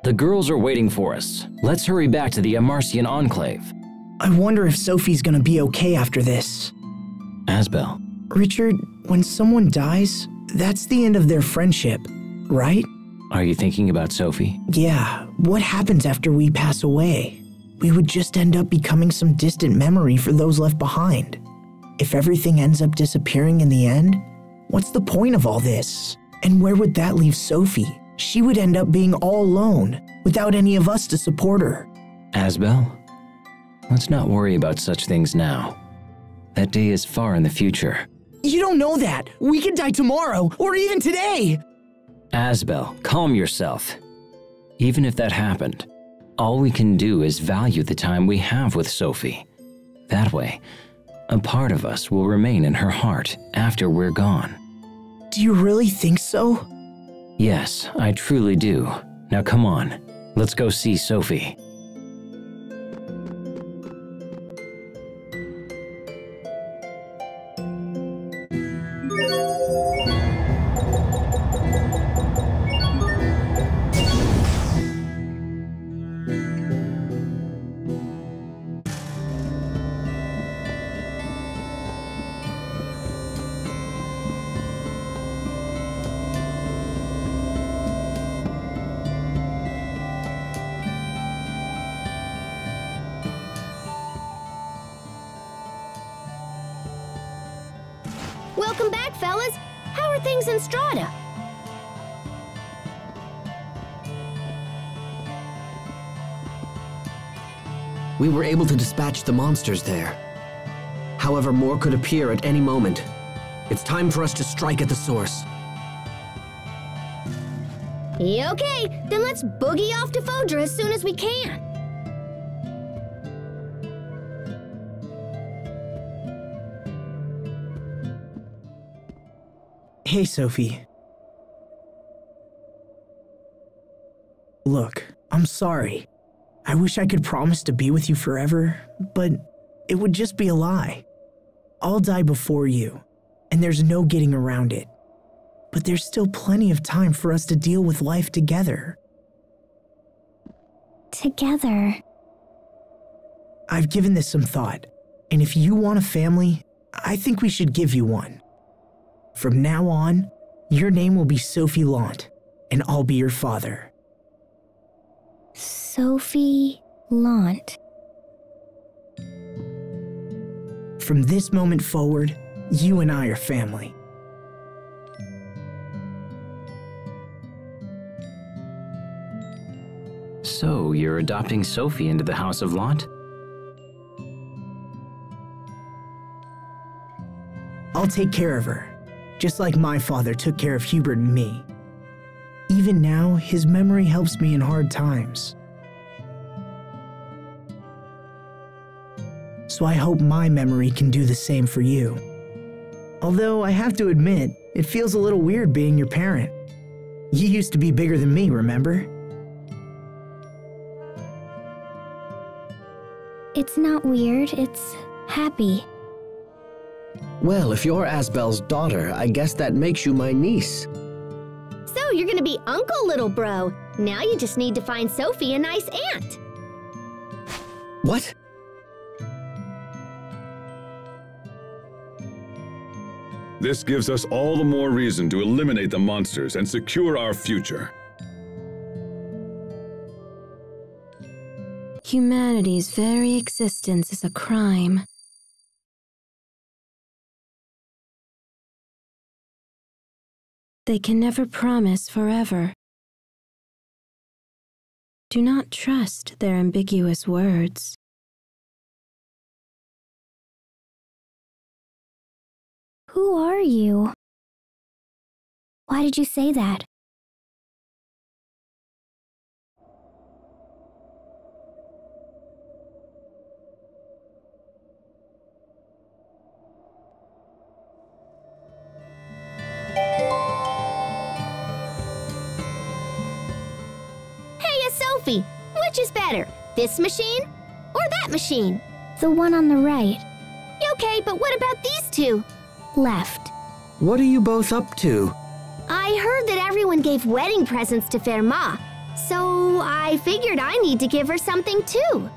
The girls are waiting for us. Let's hurry back to the Amarcian Enclave. I wonder if Sophie's gonna be okay after this. Asbel. Richard, when someone dies, that's the end of their friendship, right? Are you thinking about Sophie? Yeah, what happens after we pass away? We would just end up becoming some distant memory for those left behind. If everything ends up disappearing in the end, what's the point of all this? And where would that leave Sophie? She would end up being all alone, without any of us to support her. Asbel, let's not worry about such things now. That day is far in the future. You don't know that. We could die tomorrow, or even today. Asbel, calm yourself. Even if that happened, all we can do is value the time we have with Sophie. That way, a part of us will remain in her heart after we're gone. Do you really think so? Yes, I truly do. Now come on, let's go see Sophie. Welcome back, fellas. How are things in Strata? We were able to dispatch the monsters there. However, more could appear at any moment. It's time for us to strike at the source. Okay, then let's boogie off to Fodra as soon as we can. Hey, Sophie. Look, I'm sorry. I wish I could promise to be with you forever, but it would just be a lie. I'll die before you, and there's no getting around it. But there's still plenty of time for us to deal with life together. Together? I've given this some thought, and if you want a family, I think we should give you one. From now on, your name will be Sophie Lant, and I'll be your father. Sophie Lant. From this moment forward, you and I are family. So, you're adopting Sophie into the House of Lant? I'll take care of her, just like my father took care of Hubert and me. Even now, his memory helps me in hard times. So I hope my memory can do the same for you. Although I have to admit, it feels a little weird being your parent. You used to be bigger than me, remember? It's not weird, it's happy. Well, if you're Asbel's daughter, I guess that makes you my niece. So you're gonna be Uncle Little Bro. Now you just need to find Sophie a nice aunt. What? This gives us all the more reason to eliminate the monsters and secure our future. Humanity's very existence is a crime. They can never promise forever. Do not trust their ambiguous words. Who are you? Why did you say that? Hey, Sophie, which is better, this machine or that machine? The one on the right. Okay, but what about these two? Left. What are you both up to? I heard that everyone gave wedding presents to Fermat, so I figured I need to give her something too.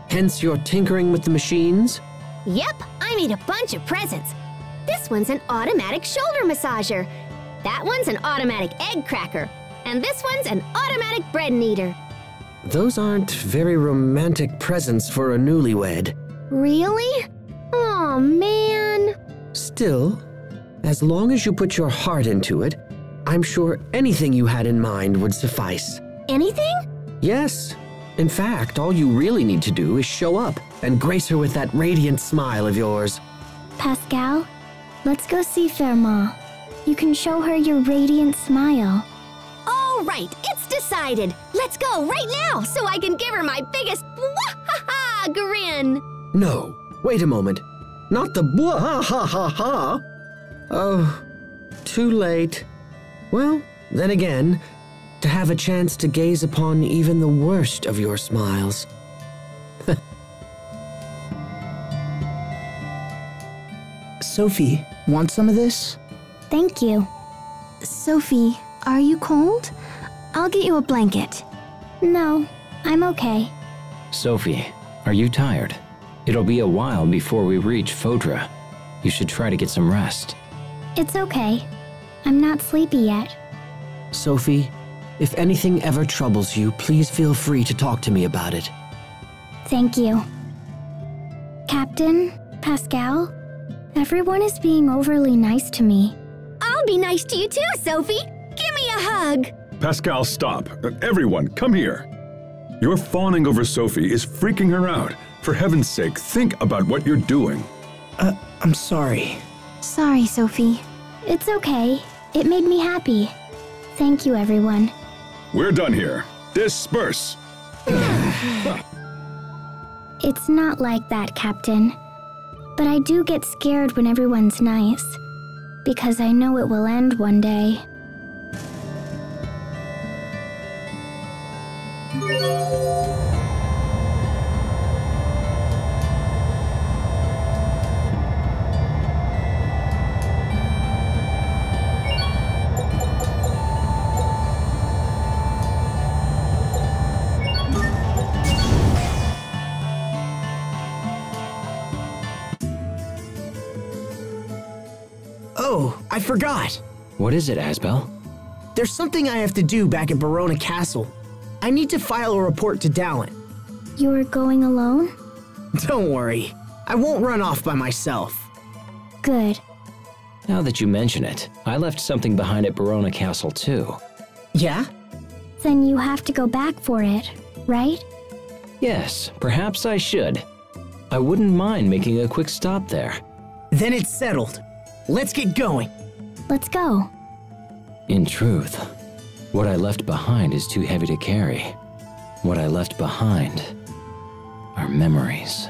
Hence you're tinkering with the machines? Yep, I made a bunch of presents. This one's an automatic shoulder massager. That one's an automatic egg cracker. And this one's an automatic bread kneader. Those aren't very romantic presents for a newlywed. Really? Oh, man. Still, as long as you put your heart into it, I'm sure anything you had in mind would suffice. Anything? Yes. In fact, all you really need to do is show up and grace her with that radiant smile of yours. Pascal, let's go see Fermat. You can show her your radiant smile. All right, it's decided. Let's go right now so I can give her my biggest wah-ha-ha grin. No, wait a moment. Not the blah-ha-ha-ha-ha. Oh, too late. Well, then again, to have a chance to gaze upon even the worst of your smiles. Sophie, want some of this? Thank you. Sophie, are you cold? I'll get you a blanket. No, I'm okay. Sophie, are you tired? It'll be a while before we reach Fodra. You should try to get some rest. It's okay. I'm not sleepy yet. Sophie, if anything ever troubles you, please feel free to talk to me about it. Thank you. Captain, Pascal, everyone is being overly nice to me. I'll be nice to you too, Sophie. Give me a hug. Pascal, stop. Everyone, come here. Your fawning over Sophie is freaking her out. For heaven's sake, think about what you're doing. I'm sorry. Sorry, Sophie. It's okay. It made me happy. Thank you, everyone. We're done here. Disperse. It's not like that, Captain. But I do get scared when everyone's nice, because I know it will end one day. Oh, I forgot. What is it, Asbel? There's something I have to do back at Barona Castle. I need to file a report to Dallin. You're going alone? Don't worry. I won't run off by myself. Good. Now that you mention it, I left something behind at Barona Castle too. Yeah? Then you have to go back for it, right? Yes, perhaps I should. I wouldn't mind making a quick stop there. Then it's settled. Let's get going. Let's go. In truth, what I left behind is too heavy to carry. What I left behind are memories.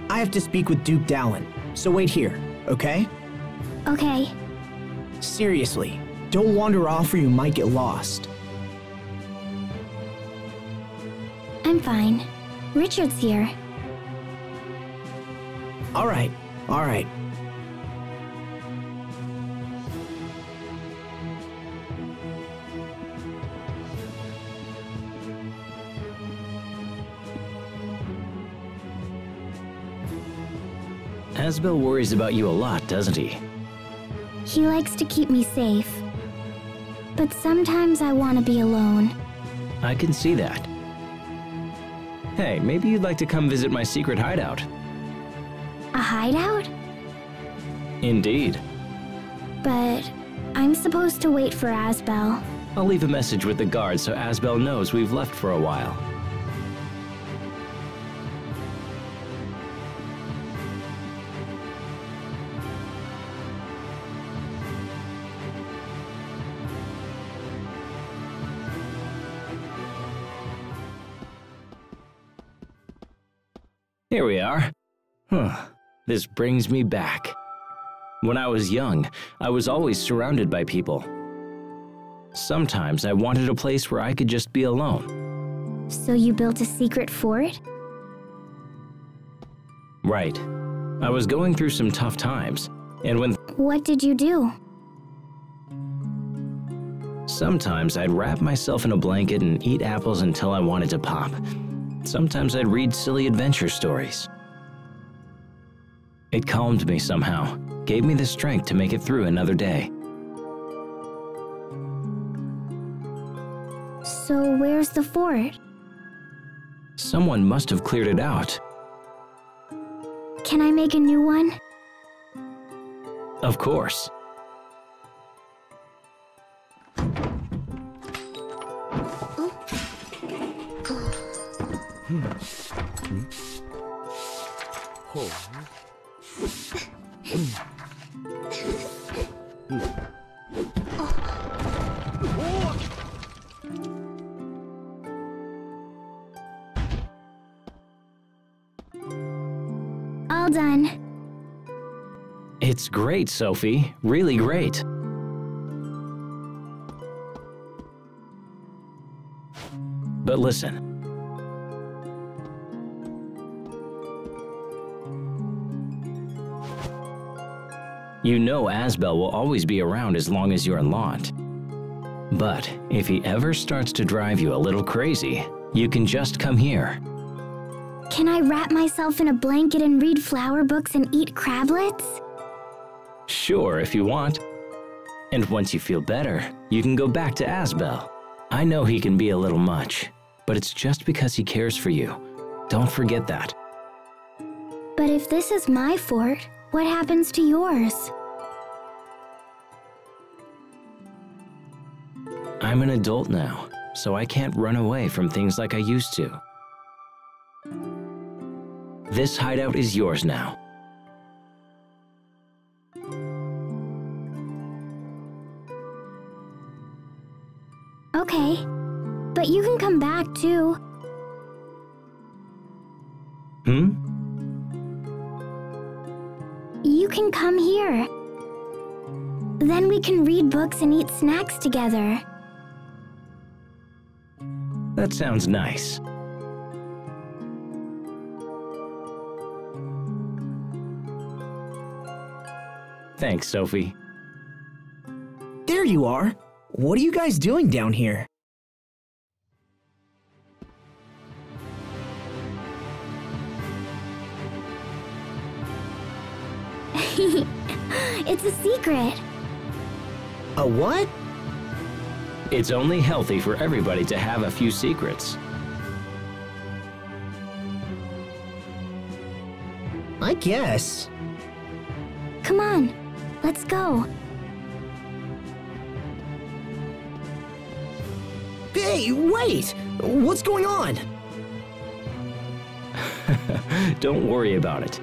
I have to speak with Duke Dallin, so wait here, okay? Okay. Seriously, don't wander off or you might get lost. I'm fine. Richard's here. All right. Asbel worries about you a lot, doesn't he? He likes to keep me safe. But sometimes I want to be alone. I can see that. Hey, maybe you'd like to come visit my secret hideout. A hideout? Indeed. But I'm supposed to wait for Asbel. I'll leave a message with the guard so Asbel knows we've left for a while. Here we are. This brings me back. When I was young, I was always surrounded by people. Sometimes I wanted a place where I could just be alone. So you built a secret fort? Right. I was going through some tough times, and when... What did you do? Sometimes I'd wrap myself in a blanket and eat apples until I wanted to pop. Sometimes I'd read silly adventure stories. It calmed me somehow, gave me the strength to make it through another day. So where's the fort? Someone must have cleared it out. Can I make a new one? Of course. All done. It's great, Sophie. Really great. But listen. You know Asbel will always be around as long as you're in Lot. But if he ever starts to drive you a little crazy, you can just come here. Can I wrap myself in a blanket and read flower books and eat crablets? Sure, if you want. And once you feel better, you can go back to Asbel. I know he can be a little much, but it's just because he cares for you. Don't forget that. But if this is my fort, what happens to yours? I'm an adult now, so I can't run away from things like I used to. This hideout is yours now. Okay, but you can come back too. You can come here. Then we can read books and eat snacks together. That sounds nice. Thanks, Sophie. There you are. What are you guys doing down here? It's a secret. A what? It's only healthy for everybody to have a few secrets. I guess. Come on, let's go. Hey, wait! What's going on? Don't worry about it.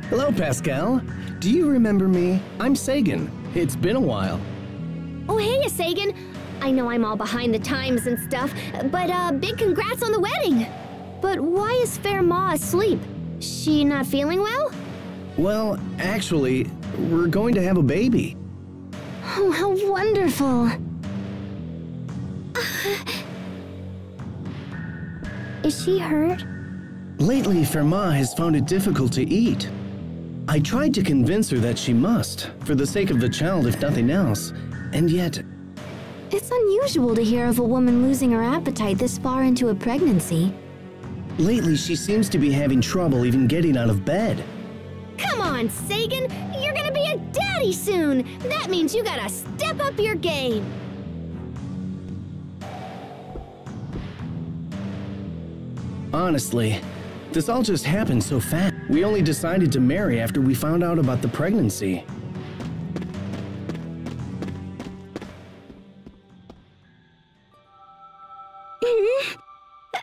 Hello, Pascal. Do you remember me? I'm Sagan. It's been a while. Oh, hey, Sagan. I know I'm all behind the times and stuff, but big congrats on the wedding. But why is Fair Ma asleep? She not feeling well? Well, actually, we're going to have a baby. Oh, how wonderful. Is she hurt? Lately, Fermat has found it difficult to eat. I tried to convince her that she must, for the sake of the child if nothing else, and yet... It's unusual to hear of a woman losing her appetite this far into a pregnancy. Lately, she seems to be having trouble even getting out of bed. Come on, Sagan! You're gonna be a daddy soon! That means you gotta step up your game! Honestly, this all just happened so fast. We only decided to marry after we found out about the pregnancy.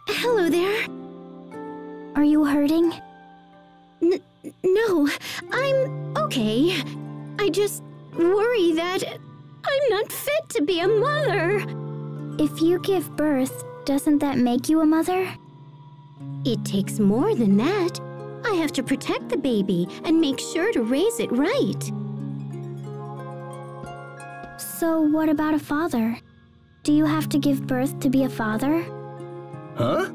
Hello there. Are you hurting? No, I'm okay. I just worry that I'm not fit to be a mother. If you give birth, doesn't that make you a mother? It takes more than that. I have to protect the baby and make sure to raise it right. So what about a father? Do you have to give birth to be a father? Huh?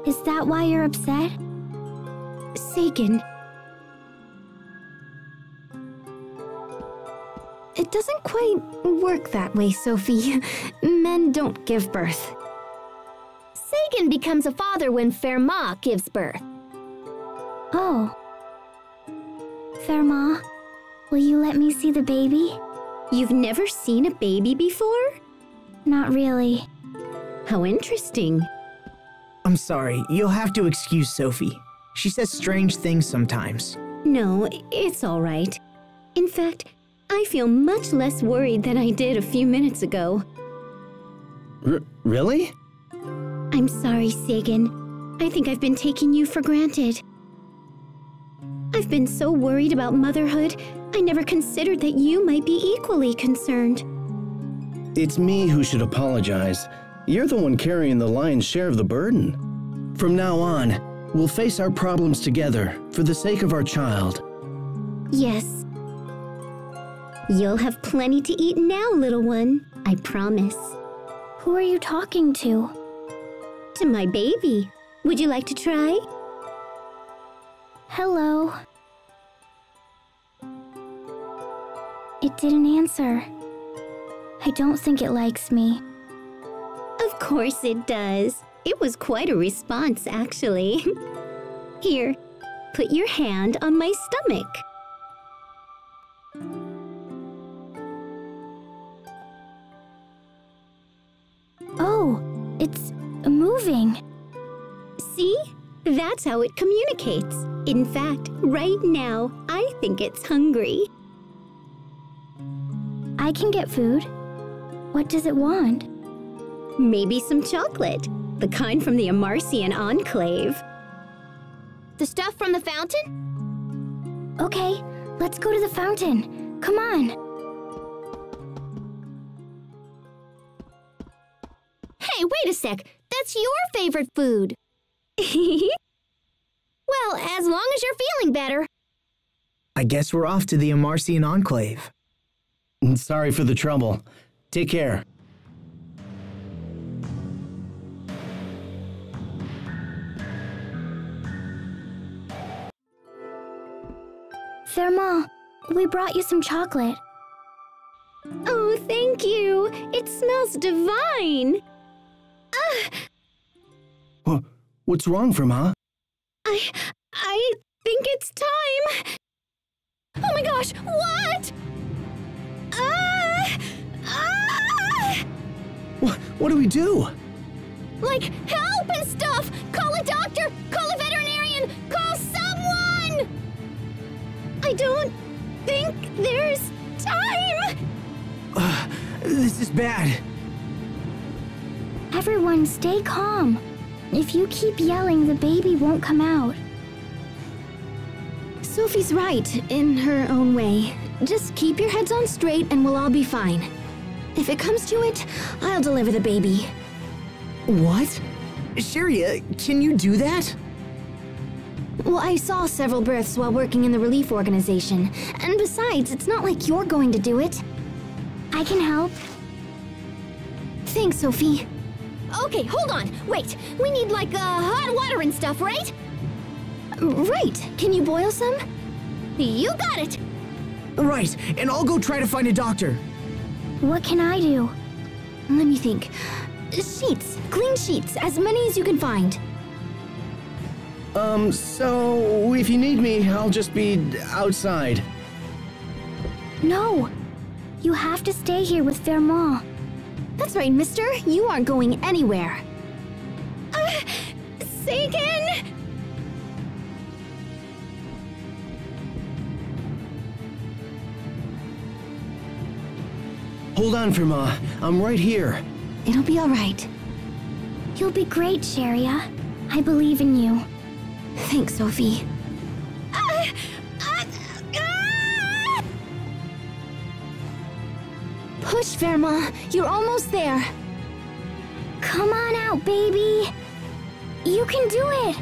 Is that why you're upset? Sagan. It doesn't quite work that way, Sophie. Men don't give birth. Sagan becomes a father when Fermat gives birth. Oh. Fermat, will you let me see the baby? You've never seen a baby before? Not really. How interesting. I'm sorry, you'll have to excuse Sophie. She says strange things sometimes. No, it's all right. In fact, I feel much less worried than I did a few minutes ago. Really? I'm sorry, Sagan. I think I've been taking you for granted. I've been so worried about motherhood, I never considered that you might be equally concerned. It's me who should apologize. You're the one carrying the lion's share of the burden. From now on, we'll face our problems together for the sake of our child. Yes. You'll have plenty to eat now, little one. I promise. Who are you talking to? To my baby. Would you like to try? Hello. It didn't answer. I don't think it likes me. Of course it does. It was quite a response, actually. Here, put your hand on my stomach. Oh, it's moving. See? That's how it communicates. In fact, right now, I think it's hungry. I can get food. What does it want? Maybe some chocolate. The kind from the Amarcian Enclave. The stuff from the fountain? Okay, let's go to the fountain. Come on. Hey, wait a sec. That's your favorite food. Well, as long as you're feeling better. I guess we're off to the Amarcian Enclave. Sorry for the trouble. Take care. Fermat, we brought you some chocolate. Oh, thank you. It smells divine. What's wrong, Fermat? I think it's time. Oh my gosh, what? What do we do? Like, help and stuff! Call a doctor! Call a veterinarian! Call someone! I don't think there's time! This is bad. Everyone, stay calm. If you keep yelling, the baby won't come out. Sophie's right, in her own way. Just keep your heads on straight and we'll all be fine. If it comes to it, I'll deliver the baby. What? Sharia, can you do that? Well, I saw several births while working in the relief organization. And besides, it's not like you're going to do it. I can help. Thanks, Sophie. Okay, hold on. Wait, we need like hot water and stuff, right? Right. Can you boil some? You got it. Right, and I'll go try to find a doctor. What can I do? Let me think. Sheets. Clean sheets. As many as you can find. So if you need me, I'll just be outside. No. You have to stay here with Fermat. That's right, mister. You aren't going anywhere. Sagan! Hold on, Fermat. I'm right here. It'll be all right. You'll be great, Sharia. I believe in you. Thanks, Sophie. Push, Fermat. You're almost there. Come on out, baby. You can do it.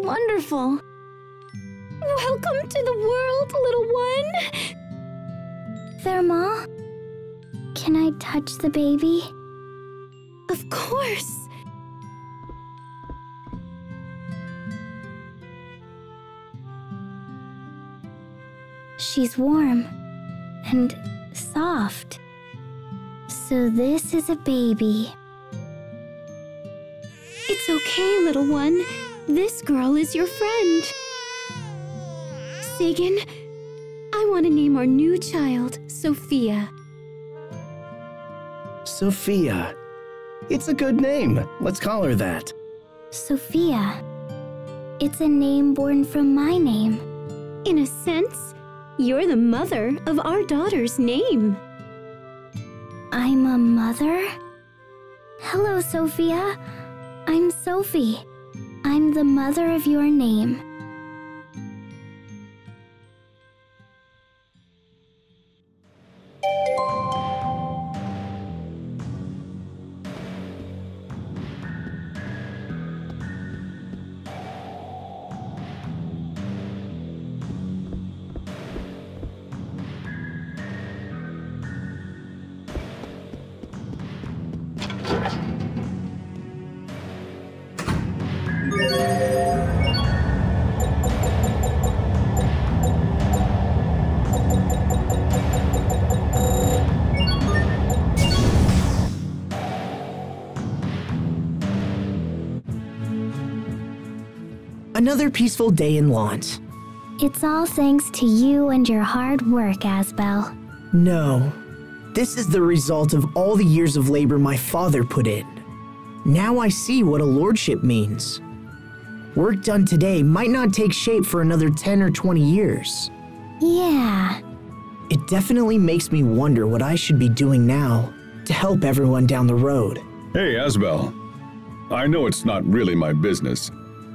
wonderful. Welcome to the world, little one. Thermal, can I touch the baby? Of course. She's warm and soft. So this is a baby. It's okay, little one. This girl is your friend. Sagan, I want to name our new child Sophia. Sophia. It's a good name. Let's call her that. Sophia. It's a name born from my name. In a sense, you're the mother of our daughter's name. I'm a mother? Hello, Sophia. I'm Sophie. I'm the mother of your name. Another peaceful day in Lance. It's all thanks to you and your hard work, Asbel. No. This is the result of all the years of labor my father put in. Now I see what a lordship means. Work done today might not take shape for another 10 or 20 years. Yeah. It definitely makes me wonder what I should be doing now to help everyone down the road. Hey, Asbel. I know it's not really my business,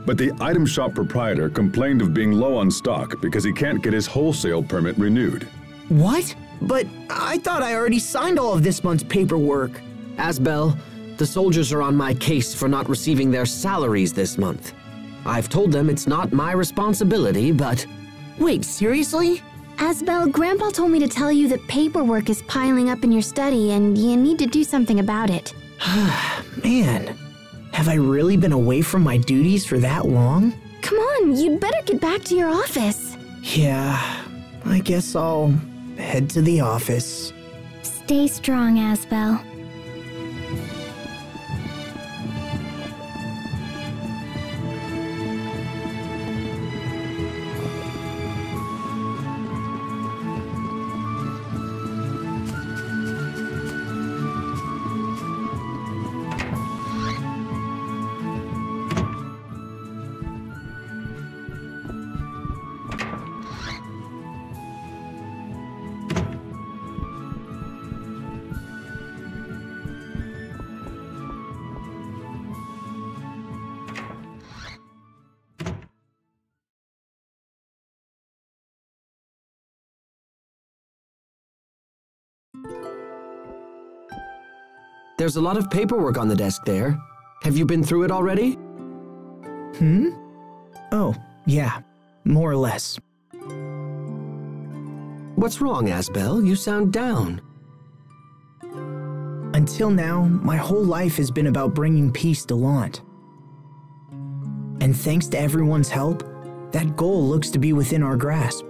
but the item shop proprietor complained of being low on stock because he can't get his wholesale permit renewed. What? But I thought I already signed all of this month's paperwork. Asbel, the soldiers are on my case for not receiving their salaries this month. I've told them it's not my responsibility, but... Wait, seriously? Asbel, Grandpa told me to tell you that paperwork is piling up in your study and you need to do something about it. Man, have I really been away from my duties for that long? Come on, you'd better get back to your office. Yeah, I guess I'll head to the office. Stay strong, Asbel. There's a lot of paperwork on the desk there. Have you been through it already? Oh, yeah, more or less. What's wrong, Asbel? You sound down. Until now, my whole life has been about bringing peace to Lant. And thanks to everyone's help, that goal looks to be within our grasp.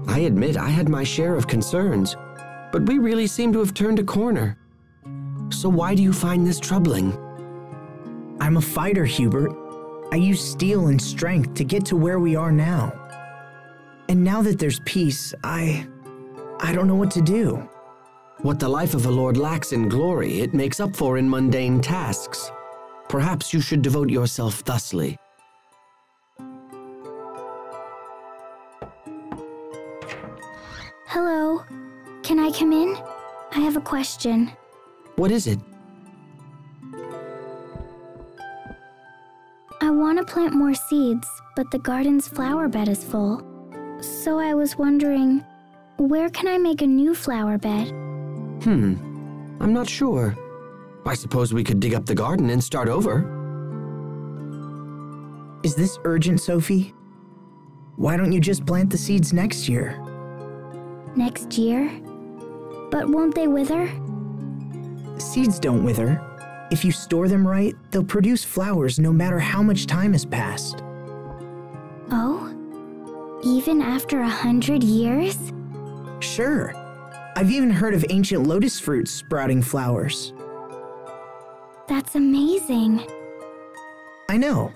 I admit I had my share of concerns, but we really seem to have turned a corner. So why do you find this troubling? I'm a fighter, Hubert. I use steel and strength to get to where we are now. And now that there's peace, I don't know what to do. What the life of a lord lacks in glory, it makes up for in mundane tasks. Perhaps you should devote yourself thusly. Hello. Can I come in? I have a question. What is it? I want to plant more seeds, but the garden's flower bed is full. So I was wondering, where can I make a new flower bed? I'm not sure. I suppose we could dig up the garden and start over. Is this urgent, Sophie? Why don't you just plant the seeds next year? Next year? But won't they wither? Seeds don't wither. If you store them right, they'll produce flowers no matter how much time has passed. Oh? Even after 100 years? Sure. I've even heard of ancient lotus fruits sprouting flowers. That's amazing. I know.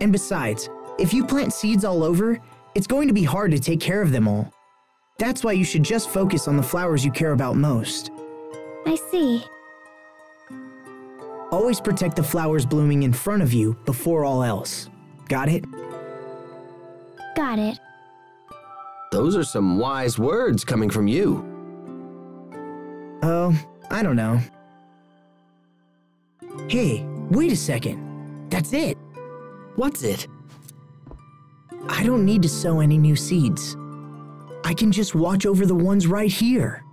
And besides, if you plant seeds all over, it's going to be hard to take care of them all. That's why you should just focus on the flowers you care about most. I see. Always protect the flowers blooming in front of you before all else. Got it? Got it. Those are some wise words coming from you. Oh, I don't know. Hey, wait a second. That's it. What's it? I don't need to sow any new seeds. I can just watch over the ones right here.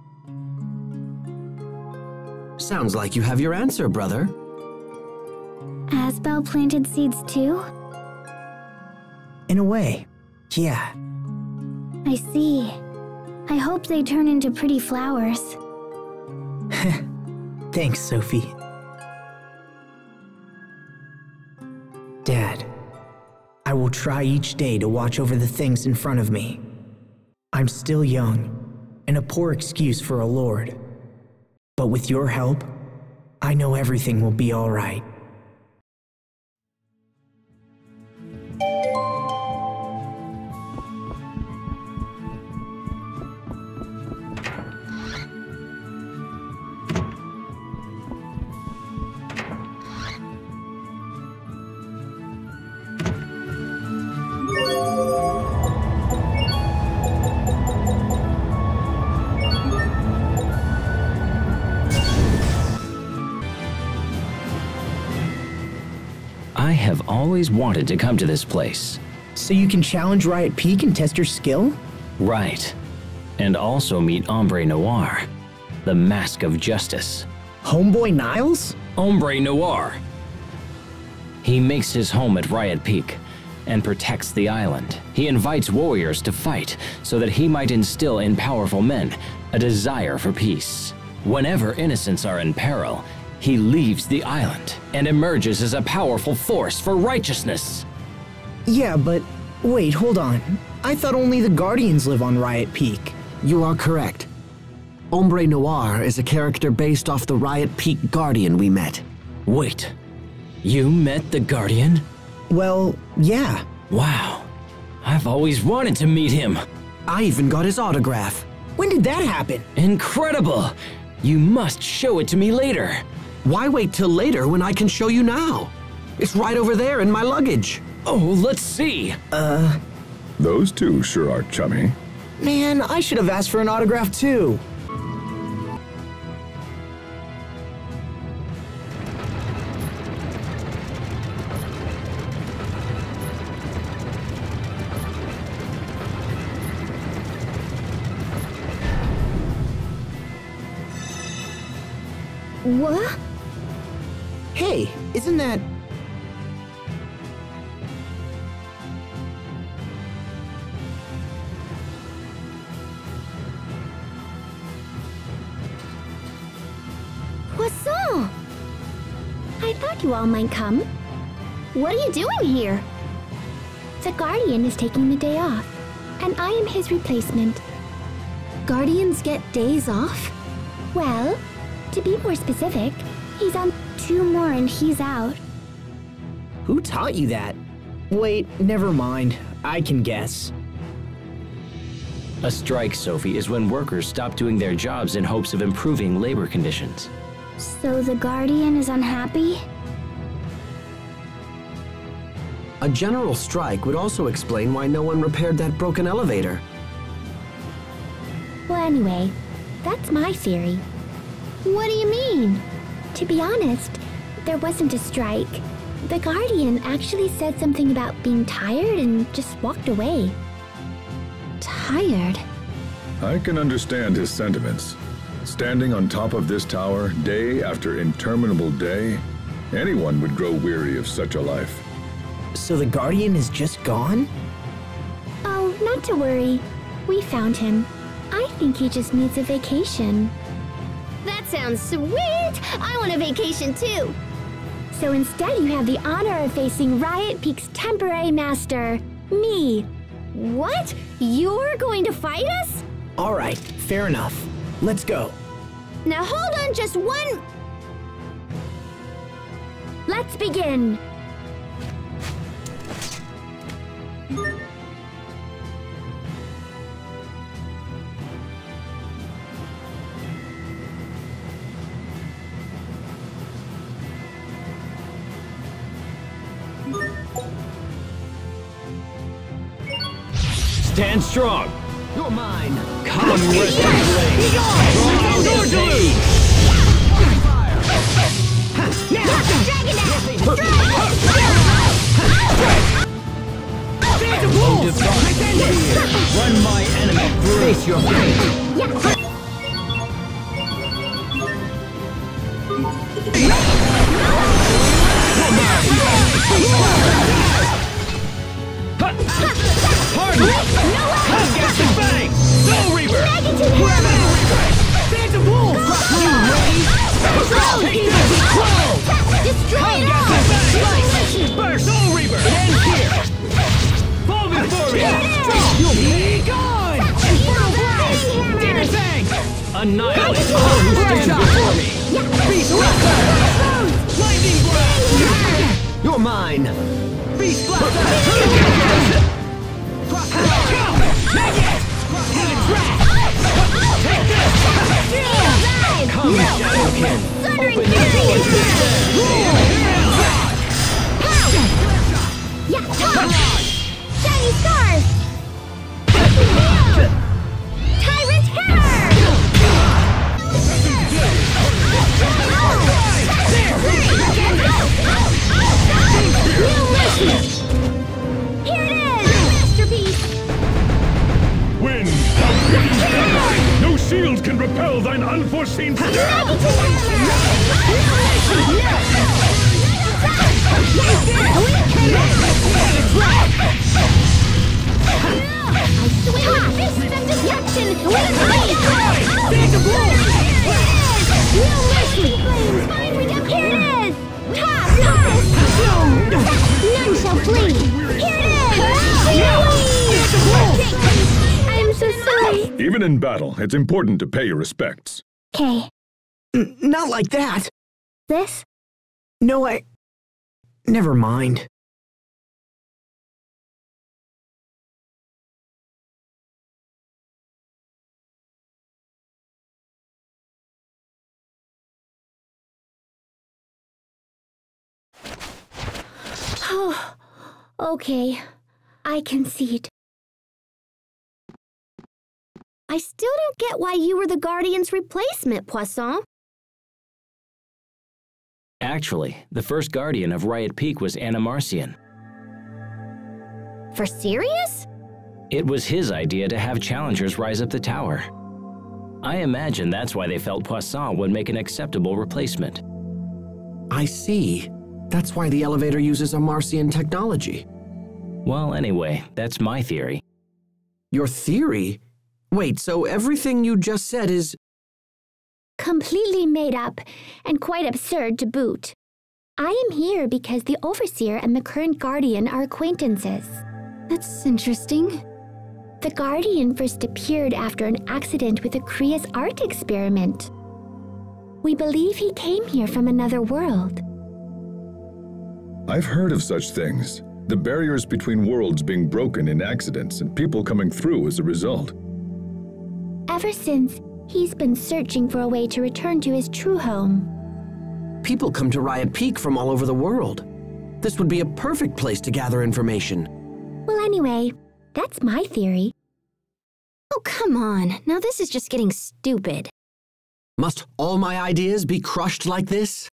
Sounds like you have your answer, brother. Asbel planted seeds too? In a way, yeah. I see. I hope they turn into pretty flowers. Thanks, Sophie. Dad, I will try each day to watch over the things in front of me. I'm still young, and a poor excuse for a lord. But with your help, I know everything will be all right. I have always wanted to come to this place. So you can challenge Riot Peak and test your skill? Right. And also meet Ombre Noir, the mask of justice. Homeboy Niles? Ombre Noir. He makes his home at Riot Peak and protects the island. He invites warriors to fight so that he might instill in powerful men a desire for peace. Whenever innocents are in peril, he leaves the island and emerges as a powerful force for righteousness. Yeah, but wait, hold on. I thought only the Guardians live on Riot Peak. You are correct. Ombre Noir is a character based off the Riot Peak Guardian we met. Wait, you met the Guardian? Well, yeah. Wow, I've always wanted to meet him. I even got his autograph. When did that happen? Incredible! You must show it to me later. Why wait till later when I can show you now? It's right over there in my luggage. Oh, let's see. Those two sure are chummy. Man, I should have asked for an autograph too. What? Hey, isn't that... Croissant! I thought you all might come. What are you doing here? The Guardian is taking the day off, and I am his replacement. Guardians get days off? Well, to be more specific, he's on 2 more and he's out. Who taught you that? Wait, never mind. I can guess. A strike, Sophie, is when workers stop doing their jobs in hopes of improving labor conditions. So the Guardian is unhappy? A general strike would also explain why no one repaired that broken elevator. Well, anyway, that's my theory. What do you mean? To be honest, there wasn't a strike. The Guardian actually said something about being tired and just walked away. Tired? I can understand his sentiments. Standing on top of this tower, day after interminable day, anyone would grow weary of such a life. So the Guardian is just gone? Oh, not to worry. We found him. I think he just needs a vacation. That sounds sweet! I want a vacation too! So instead you have the honor of facing Riot Peak's temporary master, me. What? You're going to fight us? All right, fair enough. Let's go. Now hold on just one... Let's begin. Stand strong. You're mine. Come rest in blade. Draw your blade. Dragon Dash! Run my enemy through. Face your fate. Against the bang! Soul Reaper! Phantom Wolf! You ready? Destroy it all! Burst! Soul Reaper! End here! Fall before me! Be gone! Demon Fang! Annihilate all who stand before me! Beast Blaster! Lightning Blast! You're mine. Beast Blaster! Magnet! Take this! Come, Shadowkin! Open the door to Shiny Stars! Tyrant Hammer! Here it is! Masterpiece! Wind! No shield can repel thine unforeseen None shall flee! Here it is! I'm so sorry. Even in battle, it's important to pay your respects. Okay. Not like that. This? No, never mind. Oh, okay. I concede. I still don't get why you were the Guardian's replacement, Poisson. Actually, the first Guardian of Riot Peak was Marcian. For serious? It was his idea to have challengers rise up the tower. I imagine that's why they felt Poisson would make an acceptable replacement. I see. That's why the elevator uses Marcian technology. Well, anyway, that's my theory. Your theory? Wait, so everything you just said is... Completely made up, and quite absurd to boot. I am here because the Overseer and the current Guardian are acquaintances. That's interesting. The Guardian first appeared after an accident with a Kriya's art experiment. We believe he came here from another world. I've heard of such things. The barriers between worlds being broken in accidents and people coming through as a result. Ever since, he's been searching for a way to return to his true home. People come to Riot Peak from all over the world. This would be a perfect place to gather information. Well, anyway, that's my theory. Oh, come on. Now this is just getting stupid. Must all my ideas be crushed like this?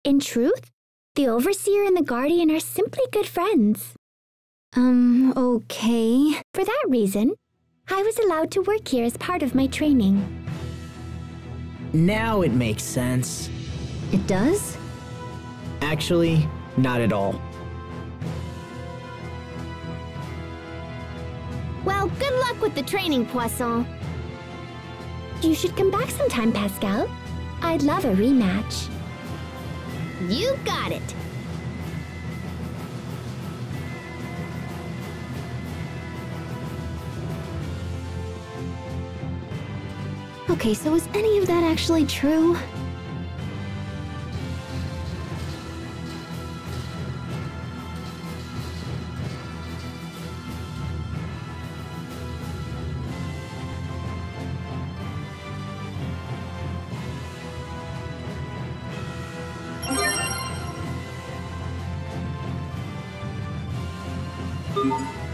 In truth, the Overseer and the Guardian are simply good friends. Okay. For that reason, I was allowed to work here as part of my training. Now it makes sense. It does? Actually, not at all. Good luck with the training, Poisson. You should come back sometime, Pascal. I'd love a rematch. You got it. Okay, so is any of that actually true? you